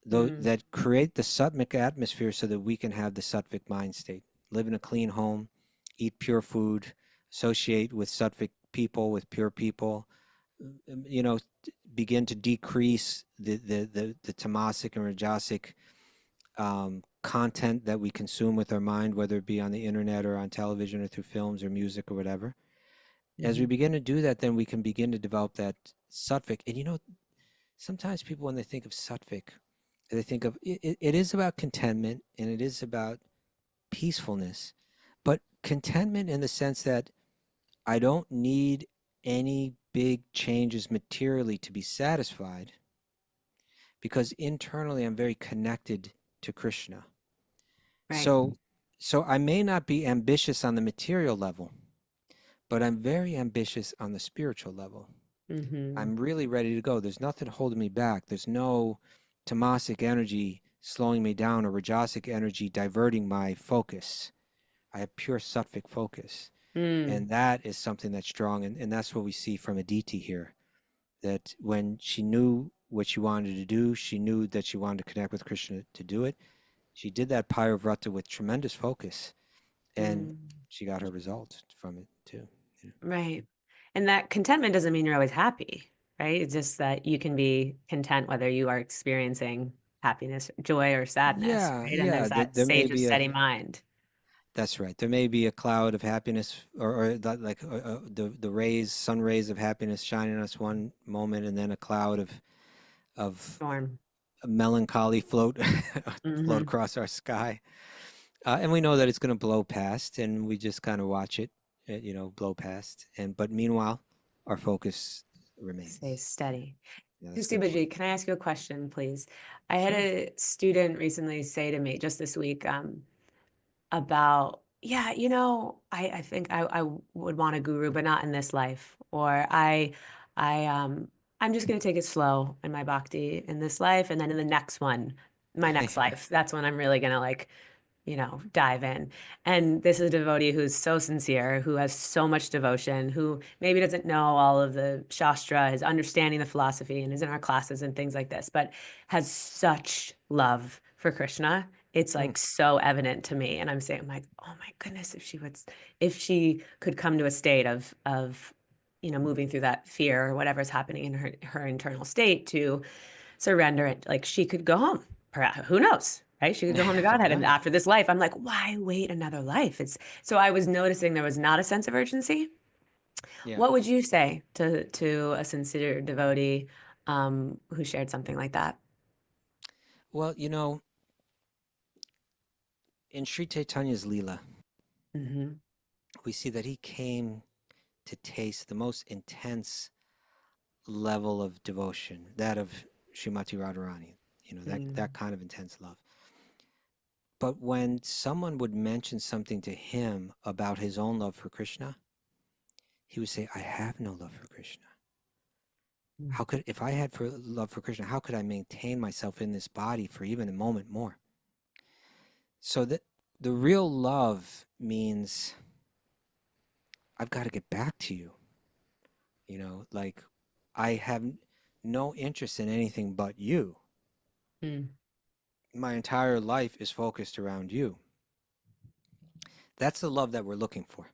that create the sattvic atmosphere so that we can have the sattvic mind state. Live in a clean home, eat pure food, associate with sattvic people, with pure people, begin to decrease the tamasic and rajasic content that we consume with our mind, whether it be on the internet or on television or through films or music or whatever. As we begin to do that, then we can begin to develop that sattvic. And sometimes people, when they think of sattvic, they think of it is about contentment and it is about peacefulness, but contentment in the sense that I don't need any big changes materially to be satisfied, because internally I'm very connected to Krishna. Right. So I may not be ambitious on the material level, but I'm very ambitious on the spiritual level. Mm-hmm. I'm really ready to go. There's nothing holding me back. There's no tamasic energy slowing me down or rajasic energy diverting my focus. I have pure sattvic focus. Mm. And that is something that's strong. And that's what we see from Aditi here, that when she knew what she wanted to do, she knew that she wanted to connect with Krishna to do it. She did that Pyravrata with tremendous focus, and Mm. she got her result from it too. You know? Right. And that contentment doesn't mean you're always happy, right? It's just that you can be content whether you are experiencing happiness, joy, or sadness, Yeah, right? And yeah. there's that There may sage of be a steady mind. That's right. There may be a cloud of happiness, or that, like the rays, sun rays of happiness shining on us one moment, and then a cloud of Storm. melancholy float float Mm-hmm. across our sky. And we know that it's going to blow past, and we just kind of watch it, blow past. And but meanwhile, our focus Stay remains. steady. Yeah, that's a good point. Subaji, can I ask you a question, please? I had Sure. a student recently say to me just this week, about, yeah, I think I would want a guru, but not in this life. Or I'm just gonna take it slow in my bhakti in this life, and then in the next one, my next Yeah. life, that's when I'm really gonna like, dive in. And this is a devotee who's so sincere, who has so much devotion, who maybe doesn't know all of the Shastra, is understanding the philosophy and is in our classes and things like this, but has such love for Krishna. It's Mm. like so evident to me. And I'm saying, I'm like, oh my goodness, if she could come to a state of moving through that fear or whatever's happening in her internal state to surrender it, like she could go home. Perhaps, who knows? Right? She could go home to Godhead. And Right. after this life, I'm like, why wait another life? It's so I was noticing there was not a sense of urgency. Yeah. What would you say to a sincere devotee who shared something like that? Well, in Sri Chaitanya's Leela, Mm-hmm. we see that he came to taste the most intense level of devotion, that of Srimati Radharani, that Mm. kind of intense love. But when someone would mention something to him about his own love for Krishna, he would say, I have no love for Krishna. If I had love for Krishna, how could I maintain myself in this body for even a moment more? So that the real love means I've got to get back to you. Like I have no interest in anything but you. Mm. My entire life is focused around you. That's the love that we're looking for.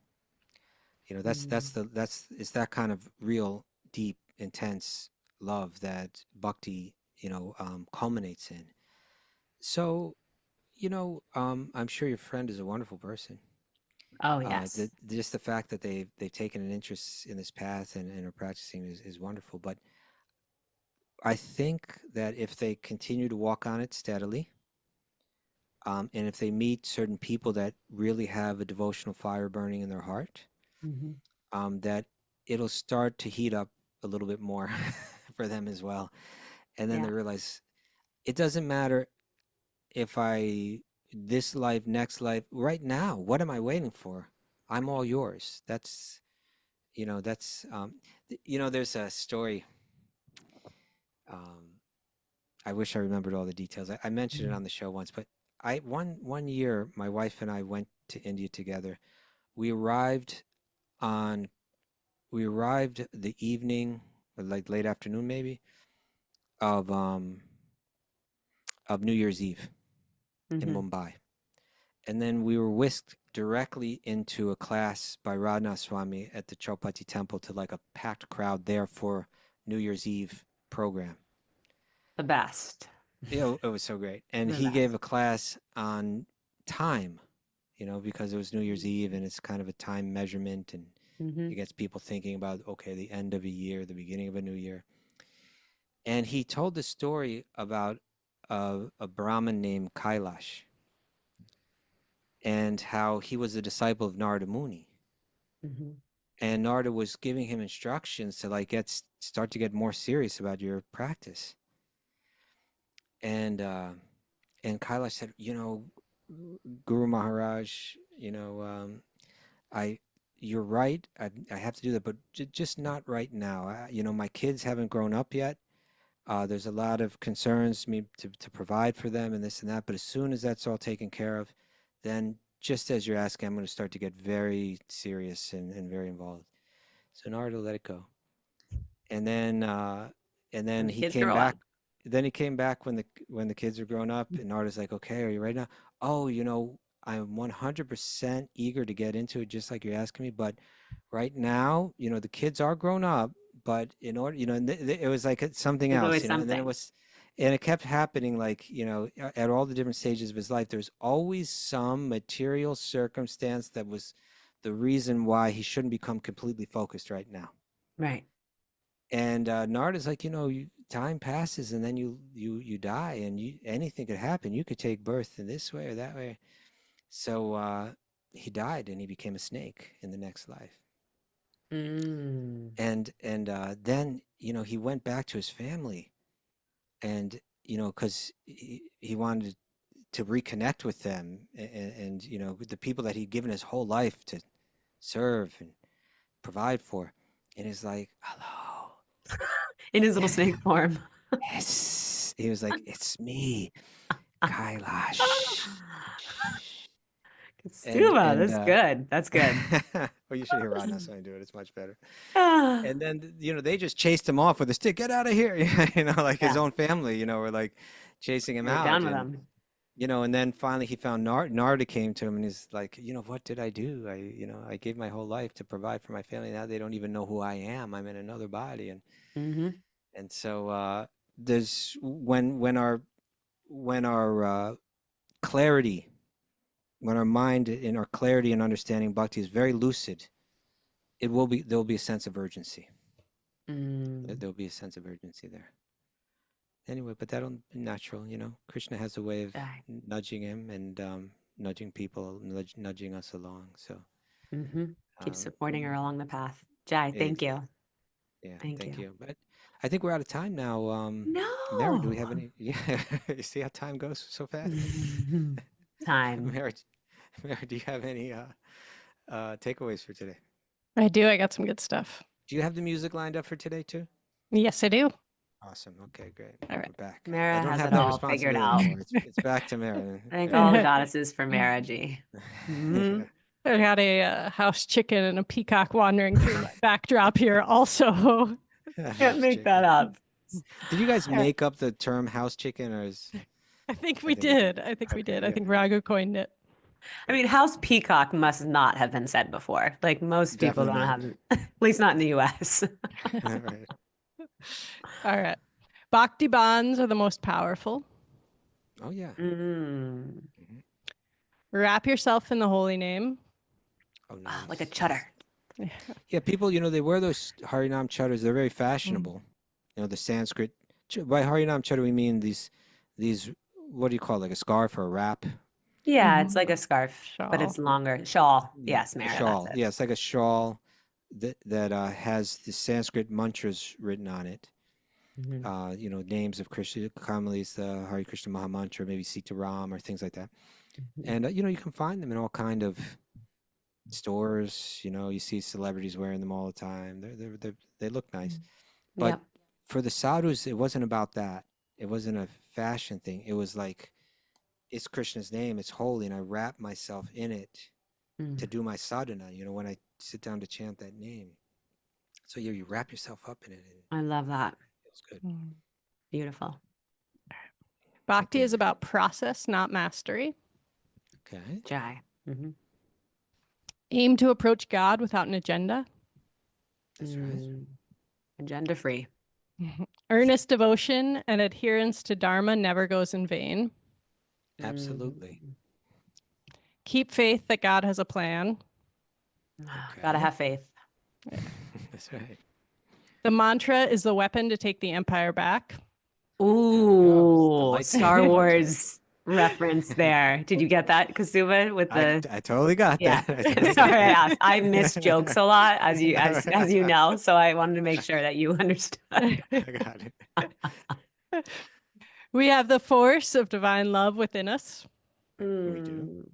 Mm. It's that kind of real, deep, intense love that bhakti, culminates in. So, I'm sure your friend is a wonderful person. Oh, yes. Just the fact that they've taken an interest in this path and are practicing is wonderful. But I think that if they continue to walk on it steadily, and if they meet certain people that really have a devotional fire burning in their heart, Mm-hmm. that it'll start to heat up a little bit more for them as well. And then they Yeah. realize it doesn't matter if this life, next life, right now, what am I waiting for? I'm all yours. There's a story. Um, I wish I remembered all the details. I mentioned it Mm. on the show once, but one year, my wife and I went to India together. We arrived on we arrived the evening, like late afternoon maybe, of um of New Year's Eve in Mm-hmm. Mumbai. And then we were whisked directly into a class by Radhanath Swami at the Chowpatty Temple, to like a packed crowd there for New Year's Eve program. The best. It was so great. And The he best. gave a class on time, because it was New Year's Eve and it's kind of a time measurement, and Mm-hmm. it gets people thinking about, okay, the end of a year, the beginning of a new year. And he told the story about a Brahmin named Kailash. and how he was a disciple of Narada Muni. Mhm. And Narada was giving him instructions to like start to get more serious about your practice. And Kailash said, Guru Maharaj, I you're right. I have to do that, but just not right now. My kids haven't grown up yet. There's a lot of concerns me to provide for them and this and that. But as soon as that's all taken care of, then just as you're asking, I'm going to start to get very serious and very involved. So Narada let it go. And then When the he kids came grow back. up. Then he came back when the kids are grown up, and Narda's like, okay, are you ready now? Oh, I'm 100% eager to get into it, just like you're asking me. But right now, the kids are grown up, but in order, and it was like something There's else, always and then something. and it kept happening, like, at all the different stages of his life, there's always some material circumstance that was the reason why he shouldn't become completely focused right now. Right. And Narda's like, time passes, and then you die, and anything could happen. You could take birth in this way or that way. So he died, and he became a snake in the next life. Mm. And then he went back to his family, and because he wanted to reconnect with them, and with the people that he'd given his whole life to serve and provide for. And he's like, hello. In his little snake form. Yes. He was like, it's me, Kailash. And Stuba, and that's good. That's good. well, you should hear Radhanasamani do it. It's much better. Ah. And then they just chased him off with a stick. Get out of here! Like his Yeah. own family, were like chasing him They were out. done with And him. and then finally he found Narda came to him, and he's like, what did I do? I gave my whole life to provide for my family. Now they don't even know who I am. I'm in another body. And so there's when our clarity, when our mind in our clarity and understanding bhakti is very lucid, there'll be a sense of urgency. There'll be a sense of urgency there. Anyway, but that'll be natural. Krishna has a way of nudging him and nudging people, nudging us along. So Keep supporting her along the path. Jai, thank you. Yeah, Thank thank you. you. But I think we're out of time now. Mara, do we have No. any? Yeah, you see how time goes so fast. Time. Mara, do you have any takeaways for today? I do. I got some good stuff. Do you have the music lined up for today too? Yes, I do. Awesome. Okay, great. All right. We're back. Mara I don't has have it that all figured responsibility out. anymore. It's back to Mara. Thank all the goddesses for Maraji. Yeah. I got a house chicken and a peacock wandering through my backdrop here also. Can't House make that chicken. up. Did you guys make up the term house chicken, or is? I think we did. I think we did. I Yeah. think Raghu coined it. I mean, house peacock must not have been said before. Like most people Definitely don't not. have, at least not in the US. Right. All right. Bhakti bonds are the most powerful. Oh yeah. Mm. Wrap yourself in the holy name. Oh nice. Like a chutter. Yeah, people, they wear those Harinam chatters. They're very fashionable. The Sanskrit. By Harinam chatter, we mean these, what do you call it, like a scarf or a wrap? Yeah, it's like a scarf, but Shawl. it's longer. Shawl. Yeah, Yes, a Mara, shawl. that's it. Yeah, it's like a shawl that has the Sanskrit mantras written on it. Names of Krishna, commonly it's the Hare Krishna Maha Mantra, maybe Sita Ram or things like that. And you can find them in all kind of stores. You see celebrities wearing them all the time. They look nice. But Yep. for the sadhus, it wasn't about that. It wasn't a fashion thing. It was like, it's Krishna's name, it's holy, and I wrap myself in it to do my sadhana, when I sit down to chant that name. So you wrap yourself up in it, and I love that. it feels good. Beautiful. Bhakti Okay. is about process, not mastery. Okay. Jai. Aim to approach God without an agenda. That's right. Agenda free. Earnest devotion and adherence to Dharma never goes in vain. Absolutely. Keep faith that God has a plan. Gotta have faith. That's right. The mantra is the weapon to take the empire back. Ooh, lightsaber Star mantra. Wars reference there. Did you get that, Kasuba, with the I totally got yeah. that. I totally Sorry, I got asked. I miss jokes a lot, as you know, so I wanted to make sure that you understood. I got it. We have the force of divine love within us. We do. Mm.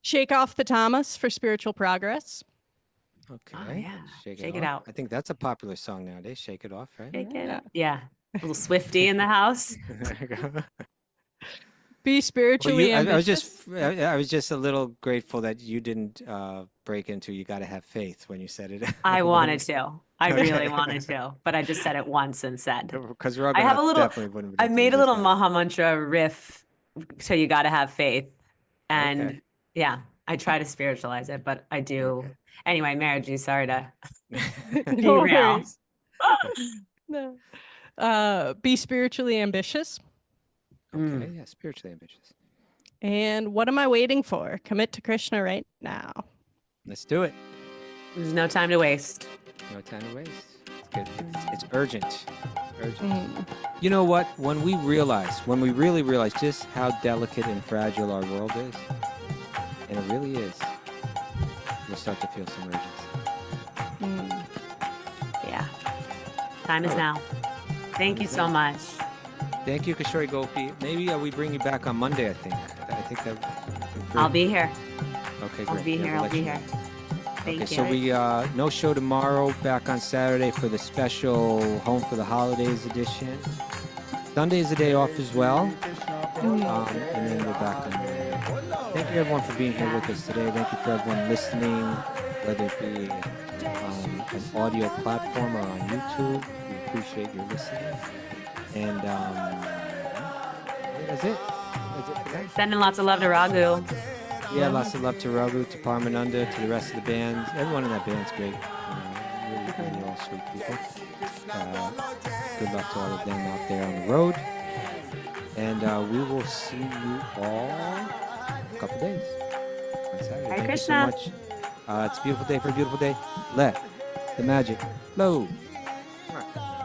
Shake off the tamas for spiritual progress. Okay. yeah. Shake Shake it it off. out. I think that's a popular song nowadays. Shake it off, right? Shake it Yeah. out. Yeah. A little Swifty in the house. There you go. Be Well, spiritually I was ambitious. I was just a little grateful that you didn't break into "You Got to Have Faith" when you said it. I wanted to. I Okay. really wanted to, but I just said it once and said. Because we're all I have gonna a little. definitely wouldn't I have made a just little had it. Maha Mantra riff, so you got to have faith, and Okay. yeah, I try to spiritualize it, but I do. Okay. Anyway, Marriage, sorry to No derail. worries. No. Be spiritually ambitious. Okay. Yeah. Spiritually ambitious. And what am I waiting for? Commit to Krishna right now. Let's do it. There's no time to waste. No time to waste. It's good. It's urgent. It's urgent. Mm. You know what? When we really realize just how delicate and fragile our world is, and it really is, we'll start to feel some urgency. Mm. Yeah, time is now. Thank you so much. Thank you, Kishori Gopi. Maybe we bring you back on Monday, I think that. I'll be here. Okay, great. I'll be Yeah, here. we'll I'll let be you here. know. Thank Okay, you. so we no show tomorrow. Back on Saturday for the special Home for the Holidays edition. Sunday is a day off as well, and then we're back on Monday. Thank you everyone for being here with us today. Thank you for everyone listening, whether it be an audio platform or on YouTube. We appreciate your listening. And that's it. That's it for that. Sending lots of love to Raghu. Yeah, lots of love to Raghu, to Parmananda, to the rest of the band. Everyone in that band's great. Really all sweet people. Good luck to all of them out there on the road. And we will see you all in a couple days on Saturday. Hare Thank Krishna. you so much. It's a beautiful day for a beautiful day. Let the magic flow.